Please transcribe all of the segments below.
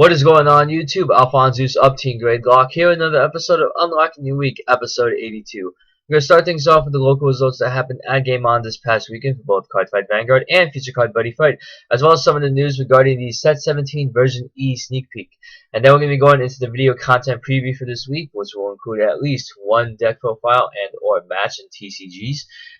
What is going on YouTube? AlphonZeus up Team Gradelock here, another episode of Unlocking New Week, episode 82. We're going to start things off with the local results that happened at Game On this past weekend for both Cardfight Vanguard and Feature Card Buddyfight, as well as some of the news regarding the Set 17 version E sneak peek. And then we're going to be going into the video content preview for this week, which will include at least one deck profile and or match in TCGs.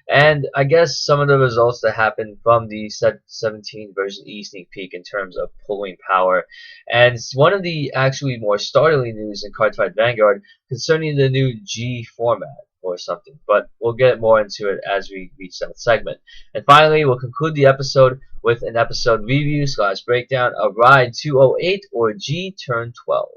And I guess some of the results that happened from the Set 17 version E sneak peek in terms of pulling power. And one of the actually more startling news in Cardfight Vanguard concerning the new G format or something, but we'll get more into it as we reach that segment. And finally, we'll conclude the episode with an episode review / breakdown of Ride 208 or G Turn 12.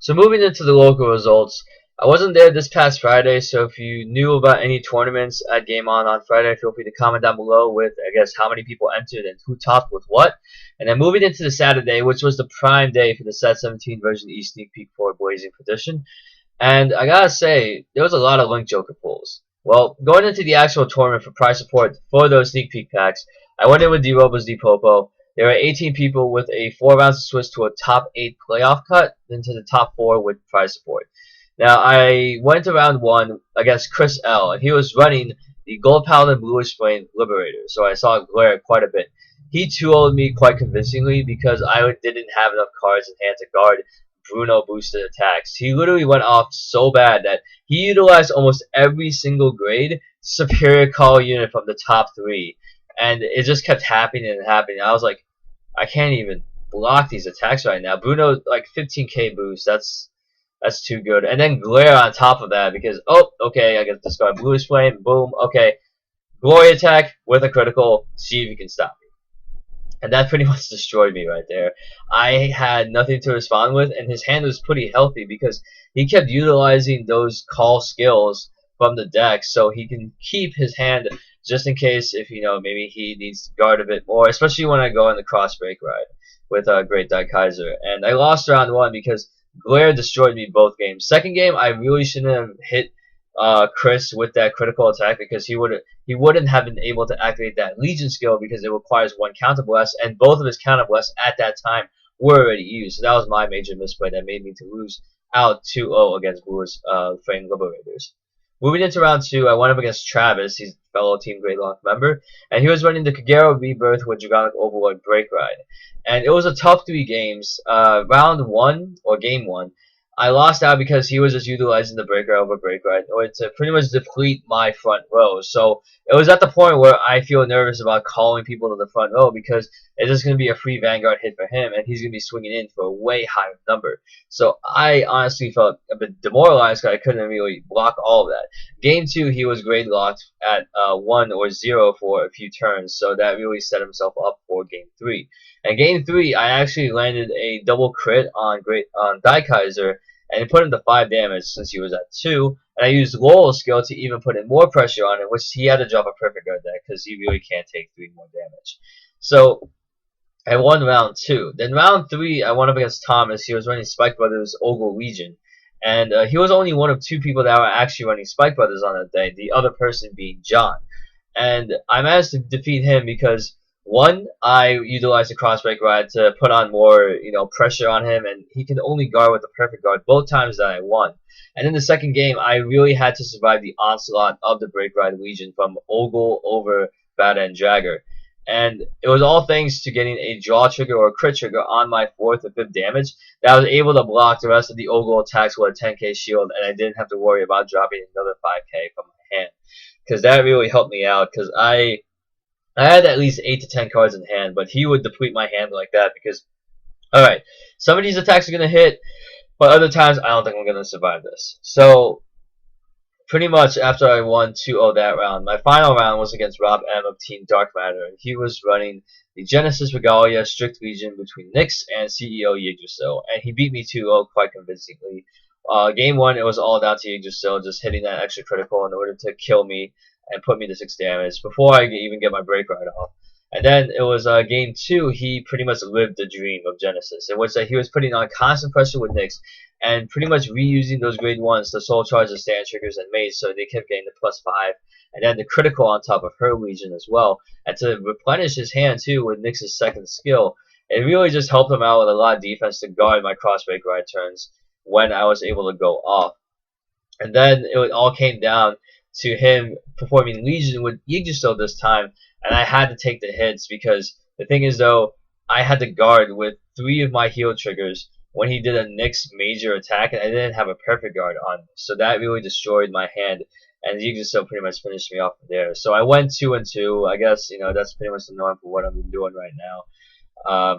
So moving into the local results, I wasn't there this past Friday, so if you knew about any tournaments at Game On Friday, feel free to comment down below with, I guess, how many people entered and who topped with what. And then moving into the Saturday, which was the prime day for the Set 17 version E sneak peek for Blazing Perdition. And I gotta say, there was a lot of Link Joker pulls. Well, going into the actual tournament for prize support for those sneak peek packs, I went in with D-Robos D-Popo. There were 18 people with a 4 rounds to switch to a top 8 playoff cut, then to the top 4 with prize support. Now, I went to round 1 against Chris L, and he was running the Gold Paladin Bluish Flame Liberator, so I saw glare quite a bit. He 2-0'd me quite convincingly because I didn't have enough cards in hand to guard Bruno boosted attacks. He literally went off so bad that he utilized almost every single grade superior call unit from the top 3, and it just kept happening and happening. I was like, I can't even block these attacks right now. Bruno, like 15k boost, that's too good. And then glare on top of that because, oh, okay, I get to discard Bluish Flame, boom, okay. Glory attack with a critical, see if you can stop me. And that pretty much destroyed me right there. I had nothing to respond with, and his hand was pretty healthy because he kept utilizing those call skills from the deck so he can keep his hand just in case if, you know, maybe he needs to guard a bit more, especially when I go in the cross break ride with Great Dyke Kaiser. And I lost round 1 because Glare destroyed me both games. Second game, I really shouldn't have hit Chris with that critical attack because he wouldn't have been able to activate that Legion skill because it requires 1 counter blast, and both of his counter blasts at that time were already used. So that was my major misplay that made me to lose out 2-0 against Blue's Flame Liberators. Moving into round 2, I went up against Travis. He's a fellow Team Gradelock member, and he was running the Kagero Rebirth with Dragonic Overlord Break Ride. And it was a tough 3 games. Round 1, or game 1, I lost out because he was just utilizing the Break Ride over Break Ride in order to pretty much deplete my front row. So it was at the point where I feel nervous about calling people to the front row because it's just going to be a free Vanguard hit for him, and he's going to be swinging in for a way higher number. So I honestly felt a bit demoralized because I couldn't really block all of that. Game 2, he was grade locked at 1 or 0 for a few turns, so that really set himself up for Game 3. And Game 3, I actually landed a double crit on Dyke Kaiser, and it put him to 5 damage since he was at 2. And I used Lowell's skill to even put in more pressure on it, which he had to drop a perfect guard deck because he really can't take 3 more damage. So I won round 2. Then round 3, I went up against Thomas. He was running Spike Brothers Ogle Legion. And he was only one of 2 people that were actually running Spike Brothers on that day, the other person being John. And I managed to defeat him because 1, I utilized the crossbreak ride to put on more, pressure on him, and he can only guard with the perfect guard both times that I won. And in the second game, I really had to survive the onslaught of the break ride Legion from Ogle over Bata and Jagger. And it was all thanks to getting a draw trigger or a crit trigger on my 4th or 5th damage that I was able to block the rest of the Ogle attacks with a 10k shield, and I didn't have to worry about dropping another 5k from my hand. Because that really helped me out, because I had at least 8 to 10 cards in hand, but he would deplete my hand like that because, alright, some of these attacks are going to hit, but other times I don't think I'm going to survive this. So, pretty much after I won 2-0 that round, my final round was against Rob M of Team Dark Matter, and he was running the Genesis Regalia Strict Legion between Nyx and CEO Yggdrasil, and he beat me 2-0 quite convincingly. Game 1, it was all down to Yggdrasil, just hitting that extra critical in order to kill me and put me to 6 damage before I even get my break ride off. And then it was game 2, he pretty much lived the dream of Genesis, in which he was putting on constant pressure with Nyx and pretty much reusing those grade 1s to soul charge the stand triggers and maze, so they kept getting the +5, and then the critical on top of her Legion as well, and to replenish his hand too with Nyx's second skill. it really just helped him out with a lot of defense to guard my crossbreak ride turns when I was able to go off. And then it all came down to him performing Legion with Yggdrasil this time, and I had to take the hits because the thing is though, I had to guard with 3 of my heal triggers when he did a Nyx major attack, and I didn't have a perfect guard on, so that really destroyed my hand, and Yggdrasil pretty much finished me off there. So I went 2-2. I guess that's pretty much the norm for what I'm doing right now.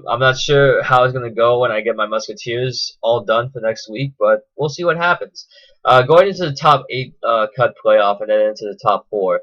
I'm not sure how it's going to go when I get my Musketeers all done for next week, but we'll see what happens. Going into the top 8 cut playoff and then into the top 4.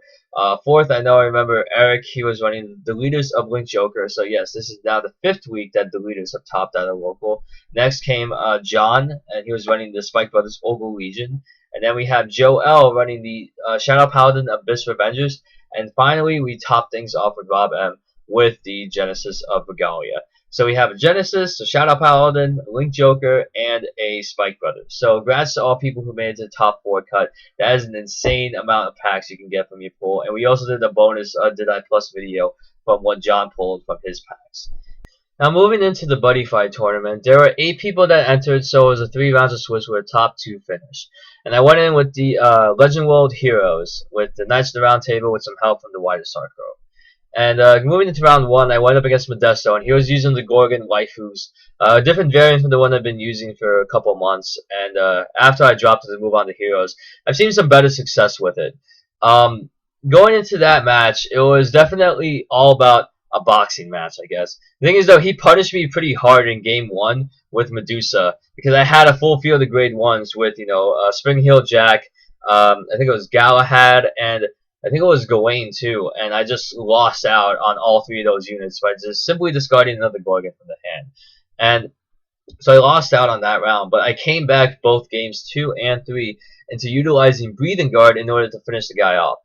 Fourth, I remember Eric, he was running the leaders of Link Joker, so yes, this is now the 5th week that the leaders have topped out of local. Next came John, and he was running the Spike Brothers Oval Legion. And then we have Joe L running the Shadow Paladin Abyss Revengers. And finally, we top things off with Rob M with the Genesis of Regalia. So we have a Genesis, a Shadow Paladin, a Link Joker, and a Spike Brothers. So congrats to all people who made it to the top 4 cut. That is an insane amount of packs you can get from your pool. And we also did a bonus Did I Plus video from what John pulled from his packs. Now moving into the Buddyfight tournament, there were 8 people that entered, so it was a 3 rounds of Swiss where top 2 finished. And I went in with the Legend World Heroes, with the Knights of the Round Table with some help from the Wider Sarko. And moving into round 1, I went up against Modesto, and he was using the Gorgon waifus, a different variant from the one I've been using for a couple months. And after I dropped it to move on to Heroes, I've seen some better success with it. Going into that match, it was definitely all about a boxing match, I guess. The thing is, though, he punished me pretty hard in game 1 with Medusa, because I had a full field of grade 1s with, Spring Heel Jack, I think it was Galahad, and I think it was Gawain too, and I just lost out on all 3 of those units by just simply discarding another Gorgon from the hand. And so I lost out on that round, but I came back both games 2 and 3 into utilizing Breathing Guard in order to finish the guy off.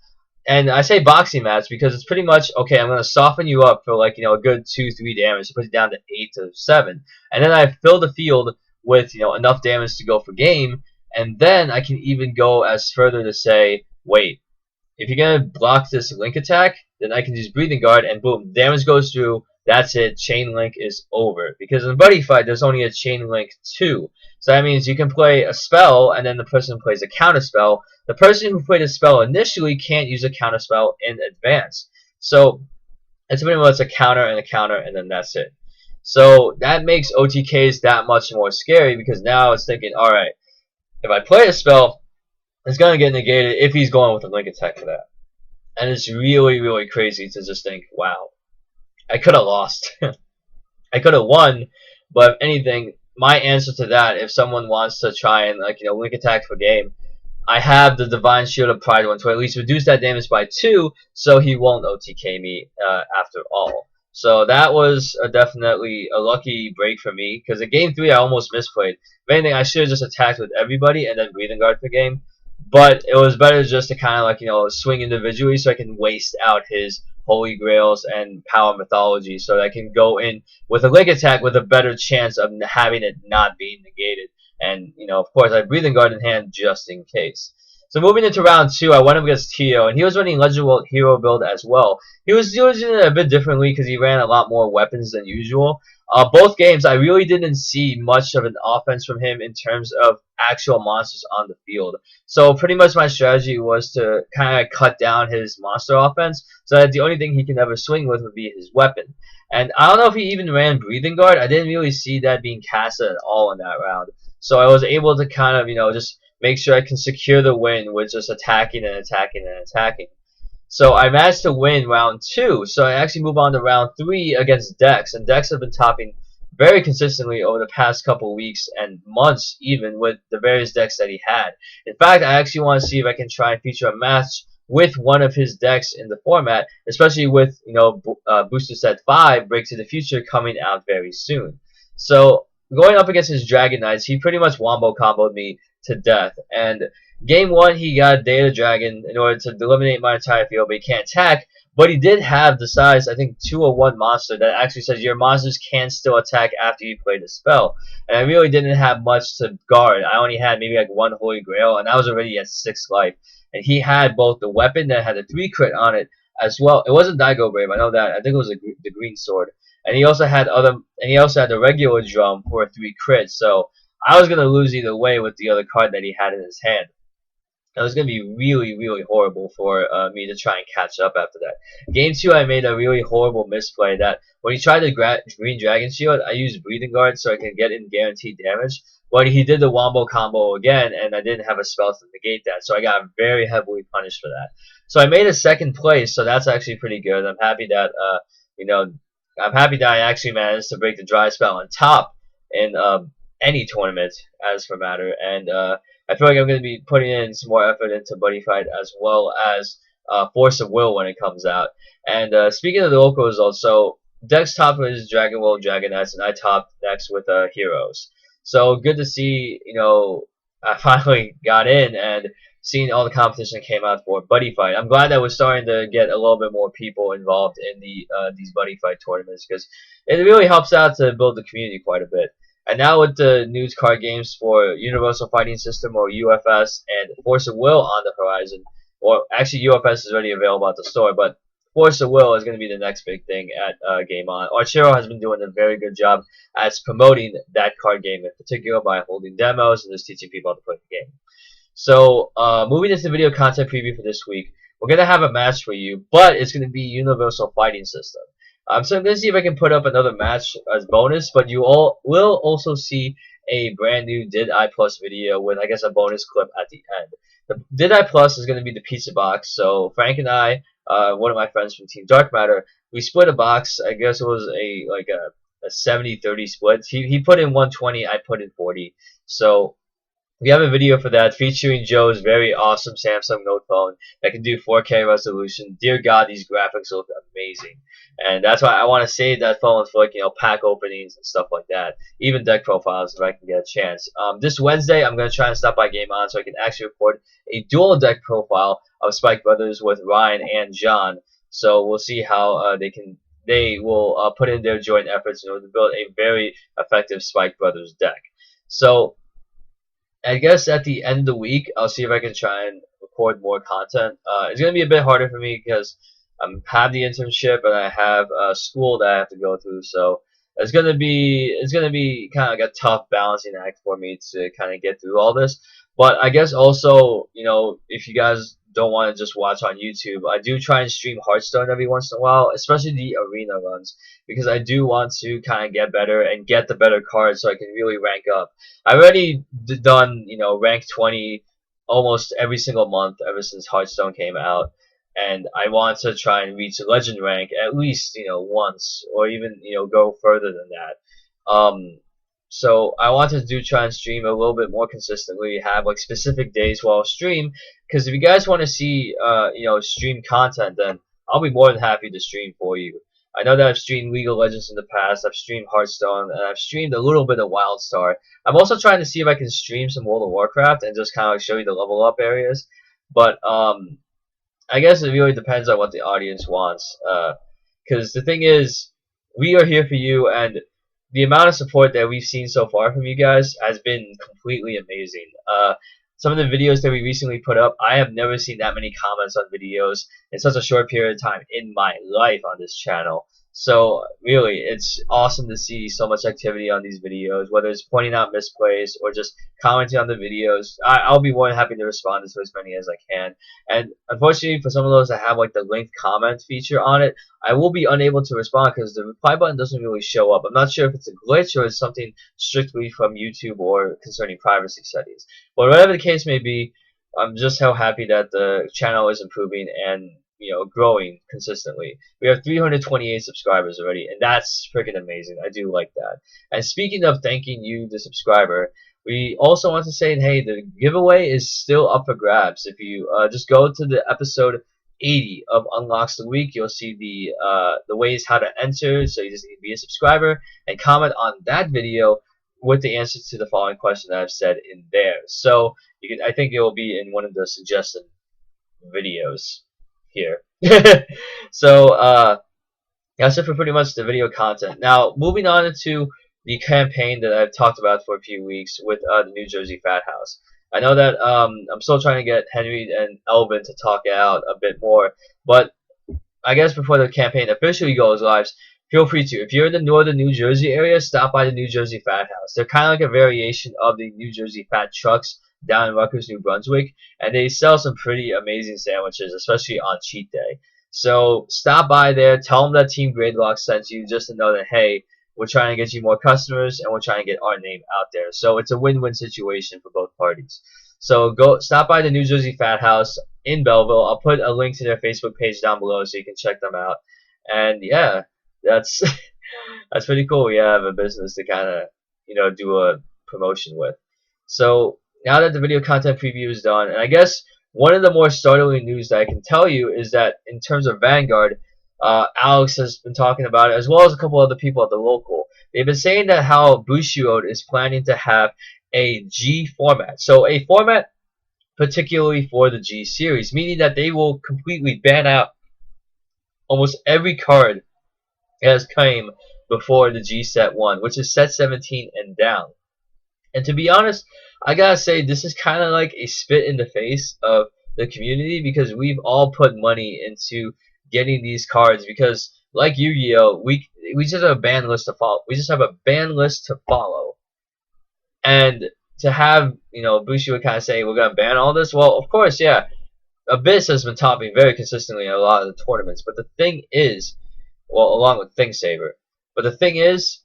And I say boxing match because it's pretty much, okay, I'm going to soften you up for like, a good 2-3 damage to put it down to 8 to 7. And then I fill the field with, enough damage to go for game. And then I can even go as further to say, wait, if you're going to block this Link attack, then I can use Breathing Guard and boom, damage goes through. That's it. Chain Link is over. Because in Buddyfight, there's only a Chain Link 2. So that means you can play a spell, and then the person who plays a counter spell. The person who played a spell initially can't use a counter spell in advance. So it's pretty much a counter, and then that's it. So that makes OTKs that much more scary, because now it's thinking, alright, if I play a spell, it's going to get negated if he's going with a Link attack for that. And it's really, really crazy to just think, wow, I could have lost. I could have won, but if anything, my answer to that, if someone wants to try and, Link attack for game, I have the Divine Shield of Pride one to at least reduce that damage by 2, so he won't OTK me after all. So that was definitely a lucky break for me, because in game 3 I almost misplayed. If anything, I should have just attacked with everybody and then Breathing Guard for game. But it was better just to kind of swing individually so I can waste out his Holy Grails and Power Mythology so that I can go in with a Link attack with a better chance of having it not being negated. And, of course, I have Breathing Guard in hand just in case. So moving into round 2, I went up against Tio, and he was running Legend World Hero build as well. He was using it a bit differently because he ran a lot more weapons than usual. Both games, I really didn't see much of an offense from him in terms of actual monsters on the field. So pretty much my strategy was to kind of cut down his monster offense so that the only thing he can ever swing with would be his weapon. And I don't know if he even ran Breathing Guard. I didn't really see that being casted at all in that round. So I was able to kind of, just make sure I can secure the win with just attacking and attacking and attacking. So I managed to win round 2. So I actually move on to round 3 against Dex. And Dex have been topping very consistently over the past couple weeks and months even with the various decks that he had. In fact, I actually want to see if I can try and feature a match with one of his decks in the format, especially with, Booster Set 5, Break to the Future, coming out very soon. So going up against his Dragon Knights, he pretty much wombo comboed me to death. And game 1, he got Data Dragon in order to eliminate my entire field, but he can't attack. But he did have the size, I think, 201 monster that actually says your monsters can still attack after you play the spell. And I really didn't have much to guard. I only had maybe like 1 Holy Grail, and I was already at 6 life. And he had both the weapon that had a 3 crit on it as well. It wasn't Daigo Brave, I know that. I think it was the green sword. and he also had the regular drum for 3 crits. So I was gonna lose either way with the other card that he had in his hand. It was going to be really, really horrible for me to try and catch up after that. Game 2, I made a really horrible misplay that when he tried the Green Dragon Shield, I used Breathing Guard so I can get in guaranteed damage. But he did the Wombo combo again, and I didn't have a spell to negate that, so I got very heavily punished for that. So I made a second place, so that's actually pretty good. I'm happy that, I'm happy that I actually managed to break the dry spell on top in any tournament, as for matter, and I feel like I'm going to be putting in some more effort into Buddyfight as well as Force of Will when it comes out. And speaking of the local results, so Dex top is Dragon Will, Dragonets, and I topped next with Heroes. So good to see, I finally got in and seeing all the competition came out for Buddyfight. I'm glad that we're starting to get a little bit more people involved in these Buddyfight tournaments because it really helps out to build the community quite a bit. And now with the news card games for Universal Fighting System or UFS and Force of Will on the horizon, or actually UFS is already available at the store, but Force of Will is going to be the next big thing at Game On. Archero has been doing a very good job at promoting that card game in particular by holding demos and just teaching people how to play the game. So moving into video content preview for this week, we're going to have a match for you, but it's going to be Universal Fighting System. So I'm going to see if I can put up another match as bonus, but you all will also see a brand new Did I Plus video with, I guess, a bonus clip at the end. The Did I Plus is going to be the pizza box. So Frank and I, one of my friends from Team Dark Matter, we split a box. I guess it was a 70-30 split. He put in 120, I put in 40. So we have a video for that featuring Joe's very awesome Samsung Note phone that can do 4K resolution. Dear God, these graphics look amazing. And that's why I want to save that phone for pack openings and stuff like that. Even deck profiles if I can get a chance. This Wednesday, I'm going to try and stop by Game On so I can actually record a dual deck profile of Spike Brothers with Ryan and John. So we'll see how they will put in their joint efforts in order to build a very effective Spike Brothers deck. So I guess at the end of the week, I'll see if I can try and record more content. It's going to be a bit harder for me because I have the internship and I have school that I have to go through. So it's going to be kind of like a tough balancing act for me to kind of get through all this. But I guess also, if you guys don't want to just watch on YouTube, I do try and stream Hearthstone every once in a while, especially the arena runs, because I do want to kind of get better and get the better cards so I can really rank up. I've already done, rank 20 almost every single month ever since Hearthstone came out, and I want to try and reach legend rank at least, once, or even, go further than that. So I want to try and stream a little bit more consistently, have like specific days where I'll stream, because if you guys want to see, stream content, then I'll be more than happy to stream for you. I know that I've streamed League of Legends in the past, I've streamed Hearthstone, and I've streamed a little bit of WildStar. I'm also trying to see if I can stream some World of Warcraft and just kind of like show you the level up areas. But I guess it really depends on what the audience wants. Because the thing is, we are here for you, and the amount of support that we've seen so far from you guys has been completely amazing. Some of the videos that we recently put up, I have never seen that many comments on videos in such a short period of time in my life on this channel. So really, it's awesome to see so much activity on these videos, whether it's pointing out misplays or just commenting on the videos. I'll be more than happy to respond to as many as I can. And unfortunately, for some of those that have like the linked comment feature on it, I will be unable to respond because the reply button doesn't really show up. I'm not sure if it's a glitch or it's something strictly from YouTube or concerning privacy settings. But whatever the case may be, I'm just so happy that the channel is improving and growing consistently. We have 328 subscribers already, and that's freaking amazing. I do like that. And speaking of thanking you, the subscriber, we also want to say, hey, the giveaway is still up for grabs. If you just go to the episode 80 of Unlocks the Week, you'll see the ways how to enter. So you just need to be a subscriber and comment on that video with the answer to the following question that I've said in there. So I think it will be in one of the suggested videos here. So that's it for pretty much the video content. Now moving on into the campaign that I've talked about for a few weeks with the New Jersey Fat House. I know that I'm still trying to get Henry and Elvin to talk it out a bit more, but I guess before the campaign officially goes live, feel free to. If you're in the northern New Jersey area, stop by the New Jersey Fat House. They're kind of like a variation of the New Jersey Fat Trucks down in Rutgers, New Brunswick, and they sell some pretty amazing sandwiches, especially on cheat day. So stop by there, tell them that Team Gradelock sent you, just to know that, hey, we're trying to get you more customers and we're trying to get our name out there. So it's a win-win situation for both parties. So go stop by the New Jersey Fat House in Belleville. I'll put a link to their Facebook page down below so you can check them out. And yeah, that's that's pretty cool. We have a business to kind of do a promotion with. So now that the video content preview is done, and I guess one of the more startling news that I can tell you is that in terms of Vanguard, Alex has been talking about it, as well as a couple other people at the local. They've been saying that how Bushiroad is planning to have a G format. So a format particularly for the G series, meaning that they will completely ban out almost every card that has came before the G set 1, which is set 17 and down. And to be honest, I gotta say this is kind of like a spit in the face of the community, because we've all put money into getting these cards, because like Yu-Gi-Oh, we just have a ban list to follow. We just have a ban list to follow. And to have, Bushi would kind of say, we're going to ban all this. Well, of course, yeah. Abyss has been topping very consistently in a lot of the tournaments. But the thing is, well, along with Thing Saver. But the thing is,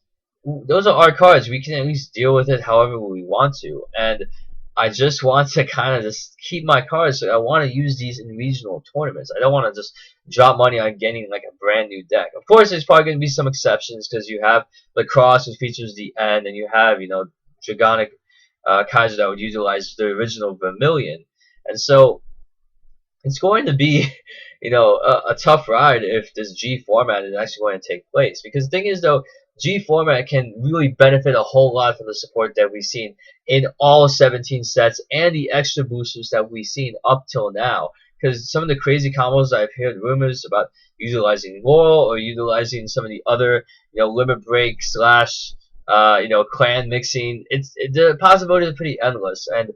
those are our cards. We can at least deal with it however we want to. And I just want to kind of just keep my cards. So I want to use these in regional tournaments. I don't want to just drop money on getting like a brand new deck. Of course, there's probably going to be some exceptions, because you have Lacrosse, which features the end, and you have, Dragonic Kaiser that would utilize the original Vermilion. And so it's going to be, a tough ride if this G format is actually going to take place. Because the thing is, though, G format can really benefit a whole lot from the support that we've seen in all 17 sets and the extra boosters that we've seen up till now. Because some of the crazy combos I've heard rumors about utilizing Laurel or utilizing some of the other, limit break slash clan mixing, the possibilities are pretty endless. And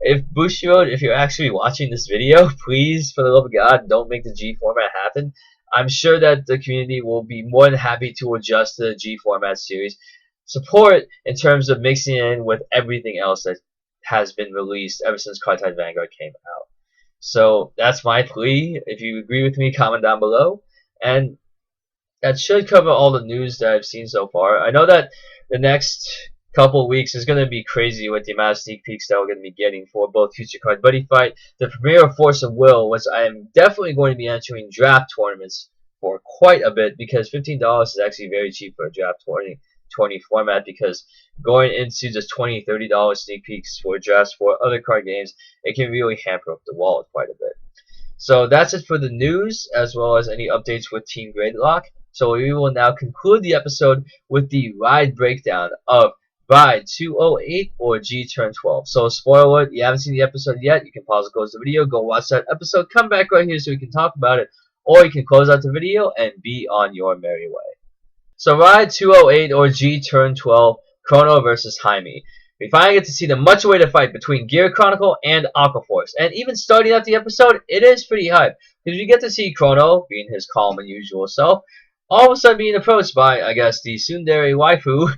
if Bushiroad, if you're actually watching this video, please, for the love of God, don't make the G format happen. I'm sure that the community will be more than happy to adjust to the G format series support in terms of mixing in with everything else that has been released ever since Cardfight Vanguard came out. So that's my plea. If you agree with me, comment down below. And that should cover all the news that I've seen so far. I know that the next couple of weeks is going to be crazy with the amount of sneak peeks that we're going to be getting for both Future Card Buddyfight, the premiere of Force of Will, which I am definitely going to be entering draft tournaments for quite a bit, because $15 is actually very cheap for a draft 20 format, because going into just $20, $30 sneak peeks for drafts for other card games, it can really hamper up the wallet quite a bit. So that's it for the news, as well as any updates with Team Gradelock. So we will now conclude the episode with the ride breakdown of Ride 208 or G Turn 12. So spoiler alert, you haven't seen the episode yet, you can pause and close the video, go watch that episode, come back right here so we can talk about it, or you can close out the video and be on your merry way. So Ride 208 or G Turn 12, Chrono versus Jaime. We finally get to see the much awaited fight between Gear Chronicle and Aquaforce. And even starting out the episode, it is pretty hype, because we get to see Chrono, being his calm and usual self, all of a sudden being approached by, I guess, the tsundere waifu,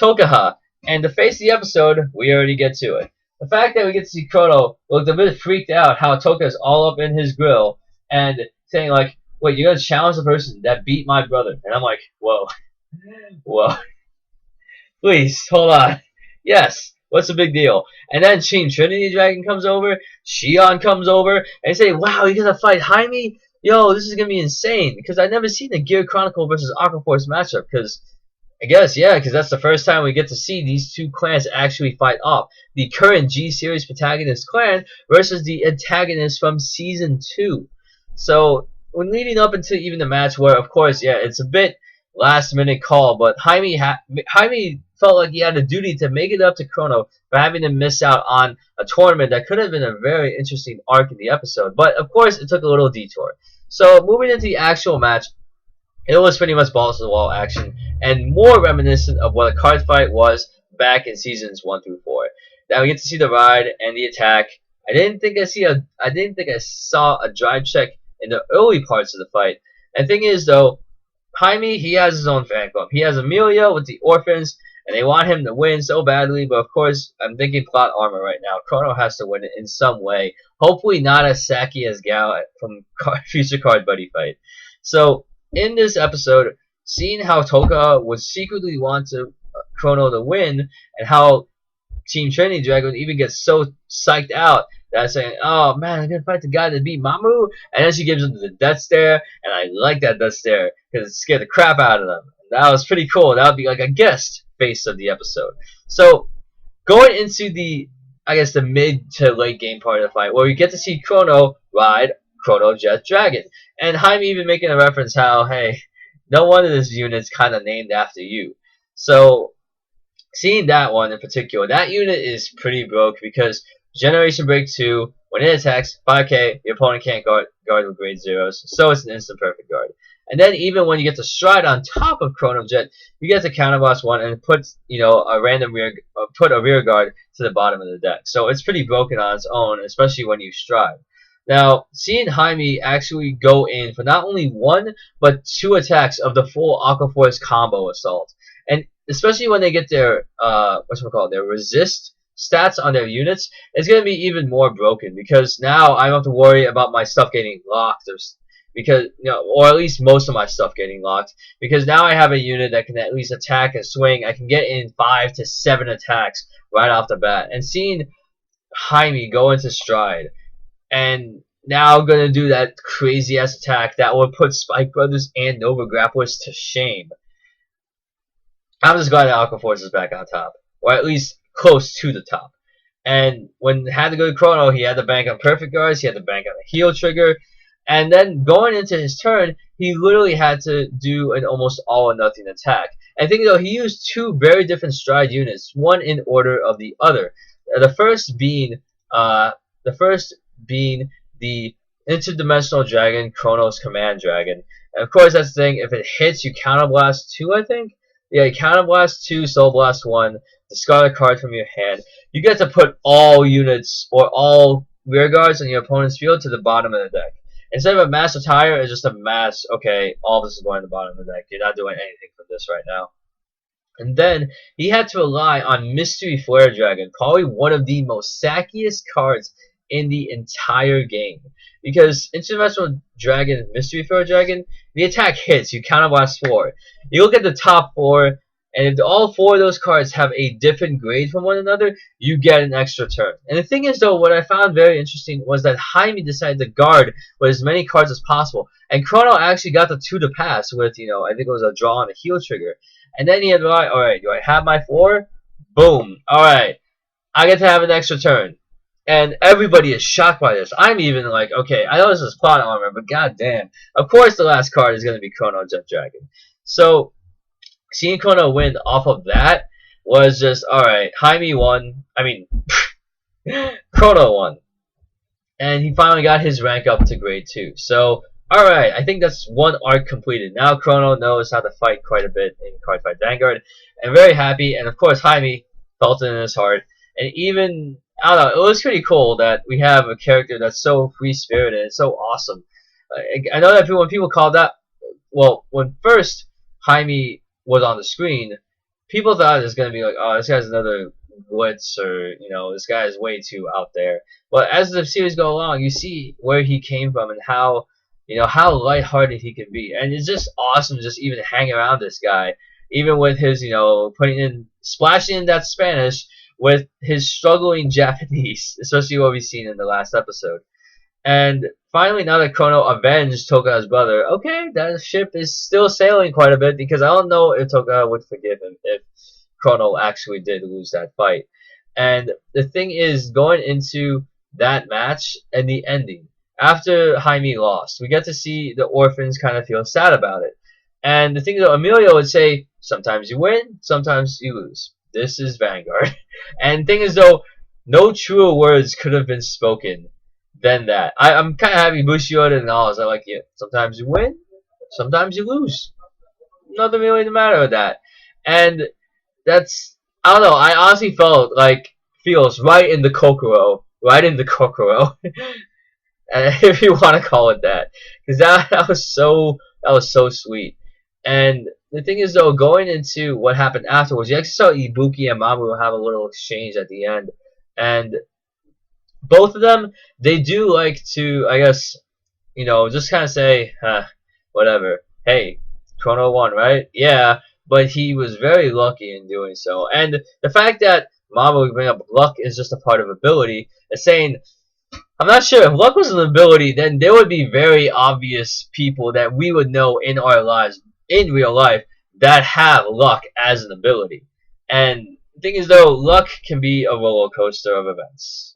Tokaha. And to face the episode, we already get to it. The fact that we get to see Chrono looked a bit freaked out how Toka's all up in his grill and saying like, wait, you're going to challenge the person that beat my brother. And I'm like, whoa, whoa. Please, hold on. Yes, what's the big deal? And then Team Trinity Dragon comes over, Shion comes over, and say, wow, you're going to fight Jaime? Yo, this is going to be insane. Because I've never seen a Gear Chronicle versus Aquaforce matchup, because I guess, yeah, because that's the first time we get to see these two clans actually fight off. The current G-Series protagonist clan versus the antagonist from Season 2. So, when leading up into even the match where, of course, yeah, it's a bit last-minute call, but Jaime felt like he had a duty to make it up to Chrono for having to miss out on a tournament that could have been a very interesting arc in the episode. But, of course, it took a little detour. So, moving into the actual match, it was pretty much balls to the wall action, and more reminiscent of what a card fight was back in seasons 1 through 4. Now we get to see the ride and the attack. I didn't think I saw a drive check in the early parts of the fight. And the thing is, though, Jaime, he has his own fan club. He has Amelia with the orphans, and they want him to win so badly. But of course, I'm thinking plot armor right now. Chrono has to win it in some way. Hopefully, not as sacky as Gal from Future Card Buddyfight. So in this episode, seeing how Toka would secretly want to Chrono to win, and how Team Trinity Dragon even gets so psyched out that saying, "Oh man, I'm gonna fight the guy that beat Mamu," and then she gives him the death stare, and I like that death stare because it scared the crap out of them. That was pretty cool. That would be like a guest face of the episode. So going into the, I guess, the mid to late game part of the fight, where we get to see Chrono ride Chrono Jet Dragon, and Jaime even making a reference how, hey, no one of this unit's kind of named after you. So seeing that one in particular, that unit is pretty broke because Generation Break 2, when it attacks 5k, your opponent can't guard with grade zeros, so it's an instant perfect guard. And then even when you get to stride on top of Chrono Jet, you get to counterblast one and put a random put a rear guard to the bottom of the deck. So it's pretty broken on its own, especially when you stride. Now, seeing Jaime actually go in for not only one but two attacks of the full Aqua Force combo assault, and especially when they get their their resist stats on their units, it's gonna be even more broken because now I don't have to worry about my stuff getting locked, or at least most of my stuff getting locked, because now I have a unit that can at least attack and swing. I can get in 5 to 7 attacks right off the bat, and seeing Jaime go into stride and now gonna do that crazy ass attack that would put Spike Brothers and Nova Grapplers to shame. I'm just glad that Aqua Force is back on top, or at least close to the top. And when it had to go to Chrono, he had to bank on perfect guards, he had to bank on a heal trigger, and then going into his turn, he literally had to do an almost all or nothing attack. And think though, he used two very different stride units, one in order of the other. The first being the interdimensional dragon, Chrono's command dragon. And of course, that's the thing. If it hits, you counterblast 2, I think. Yeah, you counterblast 2, soul blast 1, discard a card from your hand. You get to put all units or all rear guards on your opponent's field to the bottom of the deck. Instead of a mass attire, it's just a mass. Okay, all this is going to the bottom of the deck. You're not doing anything for this right now. And then he had to rely on Mystery Flare Dragon, probably one of the most sackiest cards in the entire game. Because Interdimensional Dragon, Mystery Flare Dragon, the attack hits, you counterblast 4. You look at the top 4, and if all 4 of those cards have a different grade from one another, you get an extra turn. And the thing is, though, what I found very interesting was that Jaime decided to guard with as many cards as possible. And Chrono actually got the 2 to pass with, I think it was a draw and a heal trigger. And then he had, alright, do I have my 4? Boom. Alright, I get to have an extra turn. And everybody is shocked by this. I'm even like, okay, I know this is plot armor, but goddamn. Of course the last card is going to be Chrono Jet Dragon. So, seeing Chrono win off of that was just, alright, Jaime won. Chrono won. And he finally got his rank up to grade 2. So, alright, I think that's one arc completed. Now Chrono knows how to fight quite a bit in Cardfight Vanguard. And very happy, and of course Jaime felt it in his heart. And even, I don't know, it was pretty cool that we have a character that's so free-spirited and so awesome. I know that when people called that, well, when first Jaime was on the screen, people thought it was going to be like, oh, this guy's another glitz, or, this guy is way too out there. But as the series goes along, you see where he came from and how, how lighthearted he can be. And it's just awesome to just even hang around this guy, even with his, splashing in that Spanish, with his struggling Japanese, especially what we've seen in the last episode. And finally, now that Chrono avenged Toka's brother, okay, that ship is still sailing quite a bit, because I don't know if Toka would forgive him if Chrono actually did lose that fight. And the thing is, going into that match and the ending, after Jaime lost, we get to see the orphans kind of feel sad about it. And the thing is, Amelia would say, sometimes you win, sometimes you lose. This is Vanguard. And the thing is, though, no truer words could have been spoken than that. I'm kind of happy Bushiroad acknowledged that, like, yeah, sometimes you win, sometimes you lose. Nothing really the matter with that. And that's, I don't know, I honestly felt like feels right in the Kokoro. Right in the Kokoro. If you want to call it that. Because that was so sweet. And the thing is, though, going into what happened afterwards, you actually saw Ibuki and Mamoru have a little exchange at the end, and both of them, they do like to, I guess, just kind of say, whatever. Hey, Chrono won, right? Yeah, but he was very lucky in doing so. And the fact that Mamoru would bring up luck is just a part of ability is saying, I'm not sure if luck was an ability, then there would be very obvious people that we would know in our lives, in real life, that have luck as an ability. And the thing is, though, luck can be a roller coaster of events,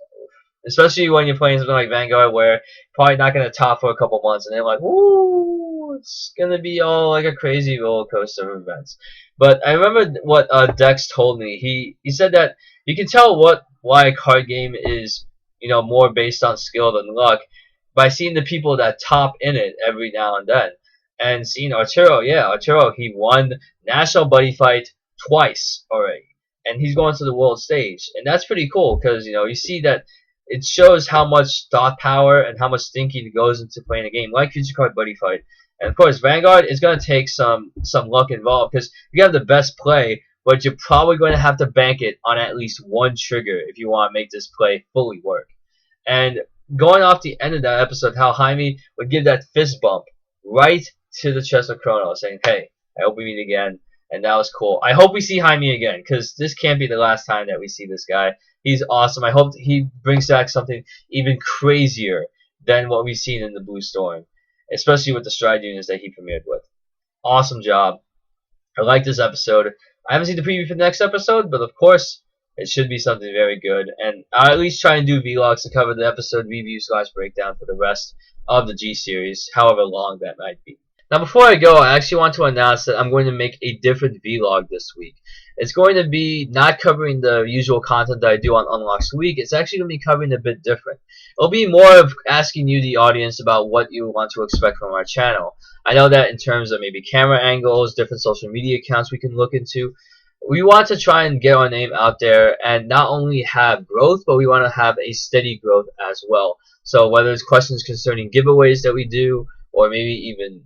especially when you're playing something like Vanguard, where you're probably not going to top for a couple months, and they're like, "Woo, it's going to be all like a crazy roller coaster of events." But I remember what Dex told me. He said that you can tell why a card game is more based on skill than luck by seeing the people that top in it every now and then, and seeing Arturo. Yeah, Arturo, he won National Buddyfight twice already, and he's going to the world stage, and that's pretty cool because you see that it shows how much thought power and how much thinking goes into playing a game like Future Card Buddyfight. And of course, Vanguard is going to take some luck involved because you have the best play, but you're probably going to have to bank it on at least one trigger if you want to make this play fully work. And going off the end of that episode, how Jaime would give that fist bump right to the chest of Chrono, saying, "Hey, I hope we meet again." And that was cool. I hope we see Jaime again, because this can't be the last time that we see this guy. He's awesome. I hope he brings back something even crazier than what we've seen in the Blue Storm, especially with the stride units that he premiered with. Awesome job. I like this episode. I haven't seen the preview for the next episode, but of course, it should be something very good. And I'll at least try and do vlogs to cover the episode review / breakdown for the rest of the G series, however long that might be. Now, before I go, I actually want to announce that I'm going to make a different vlog this week. It's going to be not covering the usual content that I do on Unlocks Week. It's actually going to be covering a bit different. It'll be more of asking you, the audience, about what you want to expect from our channel. I know that in terms of maybe camera angles, different social media accounts we can look into, we want to try and get our name out there and not only have growth, but we want to have a steady growth as well. So whether it's questions concerning giveaways that we do, or maybe even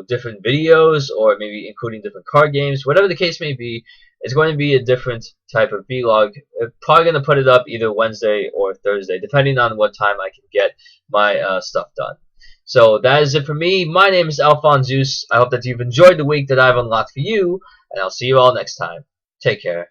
different videos, or maybe including different card games, whatever the case may be, it's going to be a different type of vlog. I'm probably going to put it up either Wednesday or Thursday, depending on what time I can get my stuff done. So that is it for me. My name is AlphonZeus. I hope that you've enjoyed the week that I've unlocked for you, and I'll see you all next time. Take care.